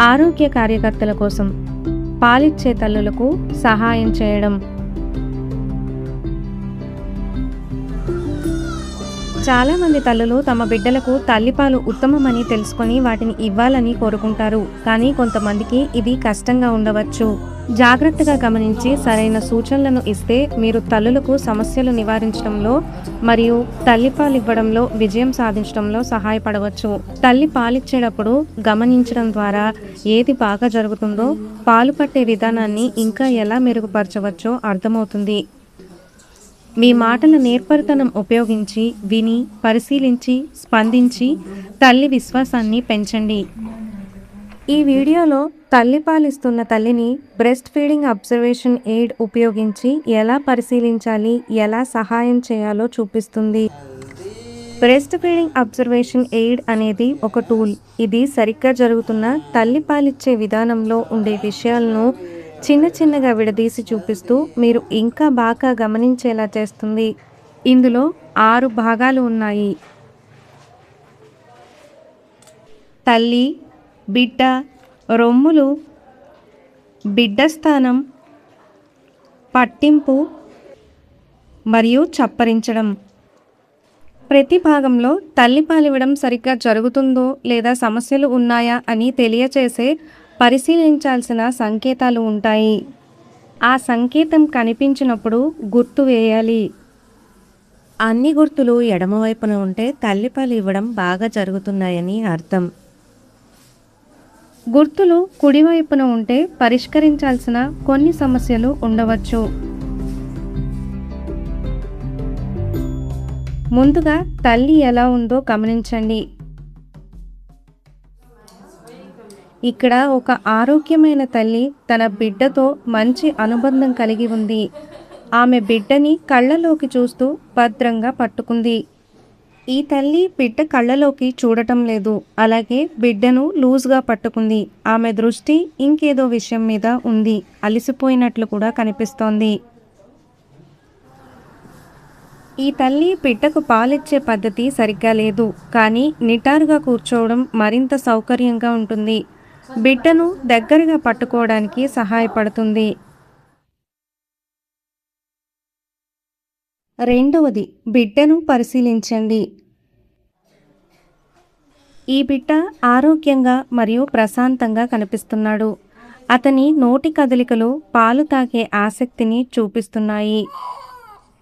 ఆరోగ్య కార్యకర్తల కోసం పాలిచ్చే తల్లులకు సహాయం చేయడం. చాలామంది తల్లులు తమ బిడ్డలకు తల్లిపాలు ఉత్తమమని తెలుసుకొని వాటిని ఇవ్వాలని కోరుకుంటారు. కానీ కొంతమందికి ఇది కష్టంగా ఉండవచ్చు. జాగ్రత్తగా గమనించి సరైన సూచనలను ఇస్తే మీరు తల్లులకు సమస్యలు నివారించడంలో మరియు తల్లిపాలు ఇవ్వడంలో విజయం సాధించడంలో సహాయపడవచ్చు. తల్లి పాలిచ్చేటప్పుడు గమనించడం ద్వారా ఏది బాగా జరుగుతుందో, పాలు పట్టే విధానాన్ని ఇంకా ఎలా మెరుగుపరచవచ్చో అర్థమవుతుంది. మీ మాటల నేర్పరితనం ఉపయోగించి విని, పరిశీలించి, స్పందించి తల్లి విశ్వాసాన్ని పెంచండి. ఈ వీడియోలో తల్లిపాలిస్తున్న తల్లిని బ్రెస్ట్ ఫీడింగ్ అబ్జర్వేషన్ ఎయిడ్ ఉపయోగించి ఎలా పరిశీలించాలి, ఎలా సహాయం చేయాలో చూపిస్తుంది. బ్రెస్ట్ ఫీడింగ్ అబ్జర్వేషన్ ఎయిడ్ అనేది ఒక టూల్. ఇది సరిగ్గా జరుగుతున్న తల్లిపాలిచ్చే విధానంలో ఉండే విషయాలను చిన్న చిన్నగా విడదీసి చూపిస్తూ మీరు ఇంకా బాగా గమనించేలా చేస్తుంది. ఇందులో 6 భాగాలు ఉన్నాయి. తల్లి, బిడ్డ, రొమ్ములు, బిడ్డ స్థానం, పట్టింపు మరియు చప్పరించడం. ప్రతి భాగంలో తల్లిపాలివ్వడం సరిగ్గా జరుగుతుందో లేదా సమస్యలు ఉన్నాయా అని తెలియచేసే పరిశీలించాల్సిన సంకేతాలు ఉంటాయి. ఆ సంకేతం కనిపించినప్పుడు గుర్తు వేయాలి. అన్ని గుర్తులు ఎడమవైపున ఉంటే తల్లిపాలు ఇవ్వడం బాగా జరుగుతున్నాయని అర్థం. గుర్తులు కుడివైపున ఉంటే పరిష్కరించాల్సిన కొన్ని సమస్యలు ఉండవచ్చు. ముందుగా తల్లి ఎలా ఉందో గమనించండి. ఇక్కడ ఒక ఆరోగ్యమైన తల్లి తన బిడ్డతో మంచి అనుబంధం కలిగి ఉంది. ఆమె బిడ్డని కళ్ళలోకి చూస్తూ భద్రంగా పట్టుకుంది. ఈ తల్లి బిడ్డ కళ్ళలోకి చూడటం లేదు. అలాగే బిడ్డను లూజ్గా పట్టుకుంది. ఆమె దృష్టి ఇంకేదో విషయం మీద ఉంది. అలసిపోయినట్లు కూడా కనిపిస్తోంది. ఈ తల్లి బిడ్డకు పాలిచ్చే పద్ధతి సరిగ్గా లేదు. కానీ నిటారుగా కూర్చోవడం మరింత సౌకర్యంగా ఉంటుంది. బిడ్డను దగ్గరగా పట్టుకోవడానికి సహాయపడుతుంది. రెండవది, బిడ్డను పరిశీలించండి. ఈ బిడ్డ ఆరోగ్యంగా మరియు ప్రశాంతంగా కనిపిస్తున్నాడు. అతని నోటి కదలికలు పాలు తాగే ఆసక్తిని చూపిస్తున్నాయి.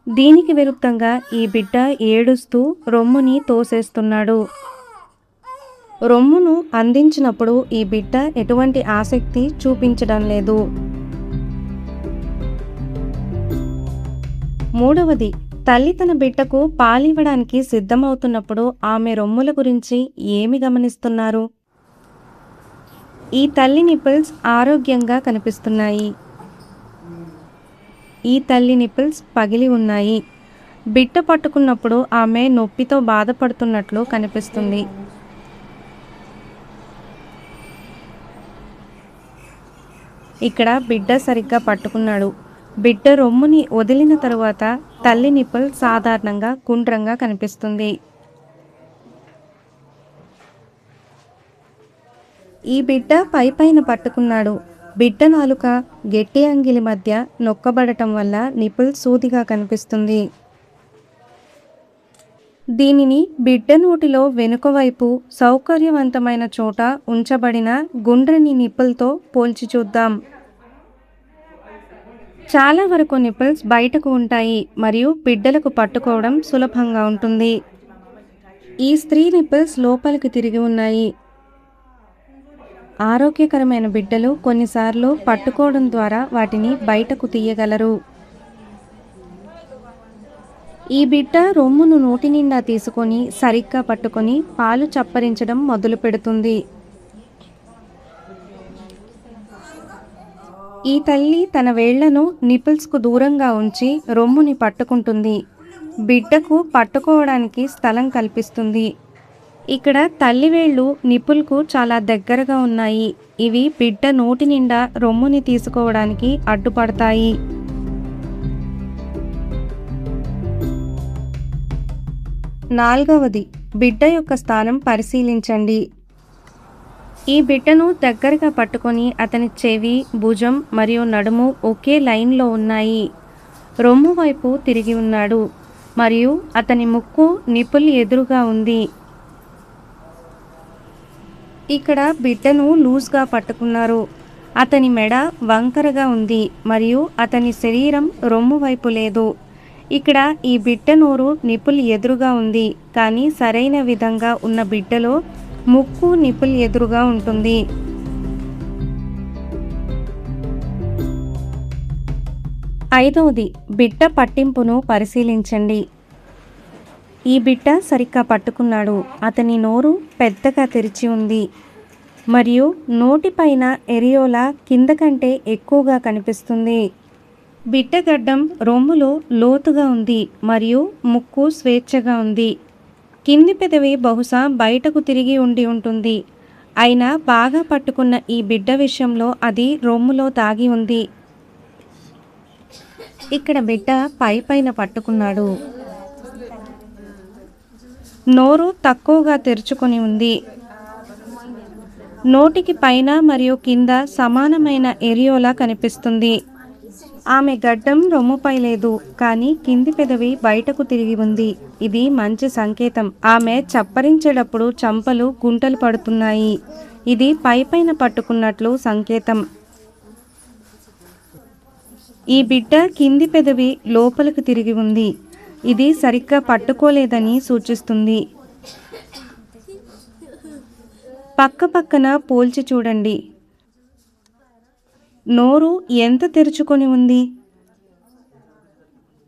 దీనికి విరుద్ధంగా ఈ బిడ్డ ఏడుస్తూ రొమ్ముని తోసేస్తున్నాడు. రొమ్మును అందించినప్పుడు ఈ బిడ్డ ఎటువంటి ఆసక్తి చూపించడం లేదు. మూడవది, తల్లి తన బిడ్డకు పాలివ్వడానికి సిద్ధమవుతున్నప్పుడు ఆమె రొమ్ముల గురించి ఏమి గమనిస్తున్నారు? ఈ తల్లి నిపుల్స్ ఆరోగ్యంగా కనిపిస్తున్నాయి. ఈ తల్లి నిపుల్స్ పగిలి ఉన్నాయి. బిడ్డ పట్టుకున్నప్పుడు ఆమె నొప్పితో బాధపడుతున్నట్లు కనిపిస్తుంది. ఇక్కడ బిడ్డ సరిగ్గా పట్టుకున్నాడు. బిడ్డ రొమ్ముని వదిలిన తరువాత తల్లి నిపుల్ సాధారణంగా గుండ్రంగా కనిపిస్తుంది. ఈ బిడ్డ పైపైన పట్టుకున్నాడు. బిడ్డ నాలుక గట్టి అంగిలి మధ్య నొక్కబడటం వల్ల నిపుల్ సూదిగా కనిపిస్తుంది. దీనిని బిడ్డ నోటిలో వెనుక వైపు సౌకర్యవంతమైన చోట ఉంచబడిన గుండ్రని నిపుల్తో పోల్చి చూద్దాం. చాలా వరకు నిపుల్స్ బయటకు ఉంటాయి మరియు బిడ్డలకు పట్టుకోవడం సులభంగా ఉంటుంది. ఈ స్త్రీ నిపుల్స్ లోపలికి తిరిగి ఉన్నాయి. ఆరోగ్యకరమైన బిడ్డలు కొన్నిసార్లు పట్టుకోవడం ద్వారా వాటిని బయటకు తీయగలరు. ఈ బిడ్డ రొమ్మును నోటి నిండా తీసుకొని సరిగ్గా పట్టుకొని పాలు చప్పరించడం మొదలు పెడుతుంది. ఈ తల్లి తన వేళ్లను నిపుల్స్కు దూరంగా ఉంచి రొమ్ముని పట్టుకుంటుంది. బిడ్డకు పట్టుకోవడానికి స్థలం కల్పిస్తుంది. ఇక్కడ తల్లి వేళ్ళు నిపుల్కు చాలా దగ్గరగా ఉన్నాయి. ఇవి బిడ్డ నోటి నిండా రొమ్ముని తీసుకోవడానికి అడ్డుపడతాయి. నాలుగవది, బిడ్డ యొక్క స్థానం పరిశీలించండి. ఈ బిడ్డను దగ్గరగా పట్టుకొని అతని చెవి, భుజం మరియు నడుము ఒకే లైన్లో ఉన్నాయి. రొమ్ము వైపు తిరిగి ఉన్నాడు మరియు అతని ముక్కు నిపుల్ ఎదురుగా ఉంది. ఇక్కడ బిడ్డను లూజ్గా పట్టుకున్నారు. అతని మెడ వంకరగా ఉంది మరియు అతని శరీరం రొమ్ము వైపు లేదు. ఇక్కడ ఈ బిడ్డ నోరు నిపుల్ ఎదురుగా ఉంది, కానీ సరైన విధంగా ఉన్న బిడ్డలో ముక్కు నిపుల్ ఎదురుగా ఉంటుంది. ఐదవది, బిడ్డ పట్టింపును పరిశీలించండి. ఈ బిడ్డ సరిగ్గా పట్టుకున్నాడు. అతని నోరు పెద్దగా తెరిచి ఉంది మరియు నోటిపైన ఎరియోలా కింద కంటే ఎక్కువగా కనిపిస్తుంది. బిడ్డ గడ్డం రొమ్ములో లోతుగా ఉంది మరియు ముక్కు స్వేచ్ఛగా ఉంది. కింది పెదవి బహుశా బయటకు తిరిగి ఉండి ఉంటుంది. అయినా బాగా పట్టుకున్న ఈ బిడ్డ విషయంలో అది రొమ్ములో దాగి ఉంది. ఇక్కడ బిడ్డ పైన పట్టుకున్నాడు. నోరు తక్కువగా తెరుచుకొని ఉంది. నోటికి పైన మరియు కింద సమానమైన ఎరియోలా కనిపిస్తుంది. ఆమె గడ్డం రొమ్ముపై లేదు, కానీ కింది పెదవి బయటకు తిరిగి ఉంది. ఇది మంచి సంకేతం. ఆమె చప్పరించేటప్పుడు చంపలు గుంటలు పడుతున్నాయి. ఇది పైన పట్టుకున్నట్లు సంకేతం. ఈ బిడ్డ కింది పెదవి లోపలికి తిరిగి ఉంది. ఇది సరిగ్గా పట్టుకోలేదని సూచిస్తుంది. పక్కన పోల్చి చూడండి. నోరు ఎంత తెరుచుకొని ఉంది?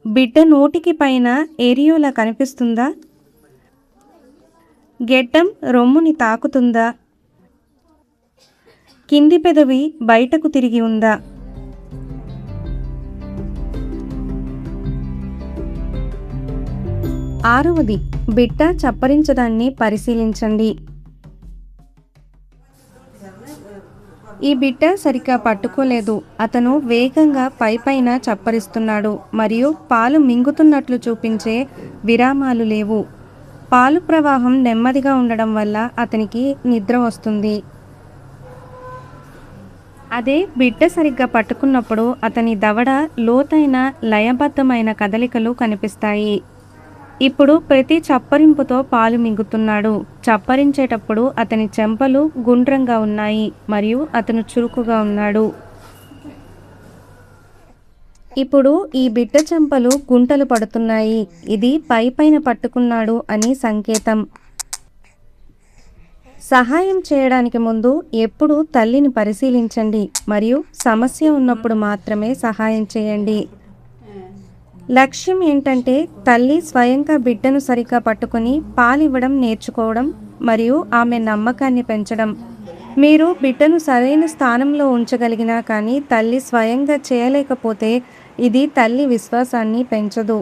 బిడ్డ నోటికి పైన ఏరియోలా కనిపిస్తుందా? గెడ్డం రొమ్ముని తాకుతుందా? కింది పెదవి బయటకు తిరిగి ఉందా? ఆరవది, బిడ్డ చప్పరించడాన్ని పరిశీలించండి. ఈ బిడ్డ సరిగ్గా పట్టుకోలేదు. అతను వేగంగా పైన చప్పరిస్తున్నాడు మరియు పాలు మింగుతున్నట్లు చూపించే విరామాలు లేవు. పాలు ప్రవాహం నెమ్మదిగా ఉండడం వల్ల అతనికి నిద్ర వస్తుంది. అదే బిడ్డ సరిగ్గా పట్టుకున్నప్పుడు అతని దవడ లోతైన లయబద్ధమైన కదలికలు కనిపిస్తాయి. ఇప్పుడు ప్రతి చప్పరింపుతో పాలు మింగుతున్నాడు. చప్పరించేటప్పుడు అతని చెంపలు గుండ్రంగా ఉన్నాయి మరియు అతను చురుకుగా ఉన్నాడు. ఇప్పుడు ఈ బిడ్డ చెంపలు గుంటలు పడుతున్నాయి. ఇది పైన పట్టుకున్నాడు అని సంకేతం. సహాయం చేయడానికి ముందు ఎప్పుడూ తల్లిని పరిశీలించండి మరియు సమస్య ఉన్నప్పుడు మాత్రమే సహాయం చేయండి. లక్ష్యం ఏంటంటే తల్లి స్వయంగా బిడ్డను సరిగ్గా పట్టుకుని పాలివ్వడం నేర్చుకోవడం మరియు ఆమె నమ్మకాన్ని పెంచడం. మీరు బిడ్డను సరైన స్థానంలో ఉంచగలిగినా కానీ తల్లి స్వయంగా చేయలేకపోతే ఇది తల్లి విశ్వాసాన్ని పెంచదు.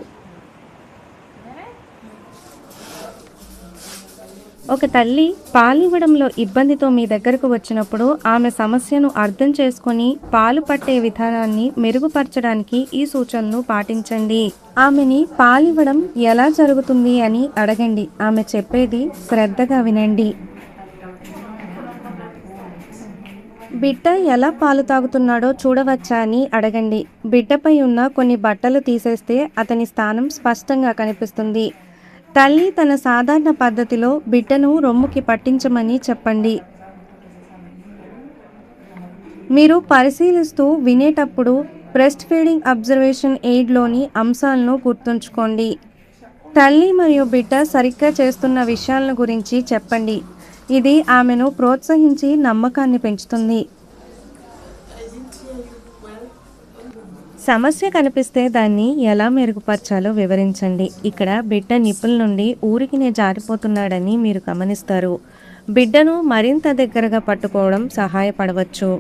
ఒక తల్లి పాలివ్వడంలో ఇబ్బందితో మీ దగ్గరకు వచ్చినప్పుడు ఆమె సమస్యను అర్థం చేసుకొని పాలు పట్టే విధానాన్ని మెరుగుపరచడానికి ఈ సూచనలు పాటించండి. ఆమెని పాలివ్వడం ఎలా జరుగుతుంది అని అడగండి. ఆమె చెప్పేది శ్రద్ధగా వినండి. బిడ్డ ఎలా పాలు తాగుతున్నాడో చూడవచ్చా అని అడగండి. బిడ్డపై ఉన్న కొన్ని బట్టలు తీసేస్తే అతని స్థానం స్పష్టంగా కనిపిస్తుంది. తల్లి తన సాధారణ పద్ధతిలో బిడ్డను రొమ్ముకి పట్టించమని చెప్పండి. మీరు పరిశీలిస్తూ వినేటప్పుడు బ్రెస్ట్ ఫీడింగ్ అబ్జర్వేషన్ ఎయిడ్లోని అంశాలను గుర్తుంచుకోండి. తల్లి మరియు బిడ్డ సరిగ్గా చేస్తున్న విషయాల గురించి చెప్పండి. ఇది ఆమెను ప్రోత్సహించి నమ్మకాన్ని పెంచుతుంది. సమస్య కనిపిస్తే దాన్ని ఎలా మెరుగుపరచాలో వివరించండి. ఇక్కడ బిడ్డ నిప్పుల నుండి ఊరికినే జారిపోతున్నాడని మీరు గమనిస్తారు. బిడ్డను మరింత దగ్గరగా పట్టుకోవడం సహాయపడవచ్చు.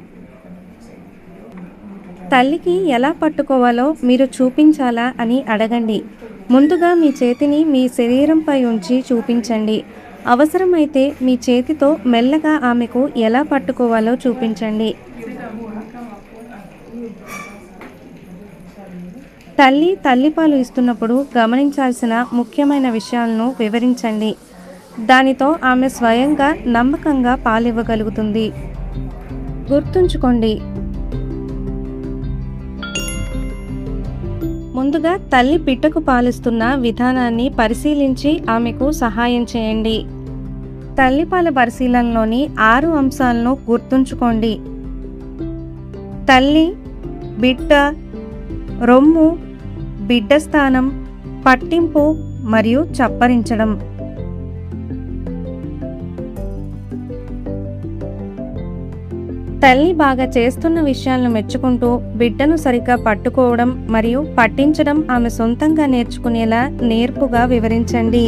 తల్లికి ఎలా పట్టుకోవాలో మీరు చూపించాలా అని అడగండి. ముందుగా మీ చేతిని మీ శరీరంపై ఉంచి చూపించండి. అవసరమైతే మీ చేతితో మెల్లగా ఆమెకు ఎలా పట్టుకోవాలో చూపించండి. తల్లిపాలు ఇస్తున్నప్పుడు గమనించాల్సిన ముఖ్యమైన విషయాలను వివరించండి. దానితో ఆమె స్వయంగా నమ్మకంగా పాలివ్వగలుగుతుంది. గుర్తుంచుకోండి, ముందుగా తల్లి బిడ్డకు పాలిస్తున్న విధానాన్ని పరిశీలించి ఆమెకు సహాయం చేయండి. తల్లిపాల పరిశీలనలోని 6 అంశాలను గుర్తుంచుకోండి. తల్లి, బిడ్డ, రొమ్ము, బిడ్డ స్థానం, పట్టింపు మరియు చప్పరించడం. తల్లి బాగా చేస్తున్న విషయాలను మెచ్చుకుంటూ బిడ్డను సరిగ్గా పట్టుకోవడం మరియు పట్టించడం ఆమె సొంతంగా నేర్చుకునేలా నేర్పుగా వివరించండి.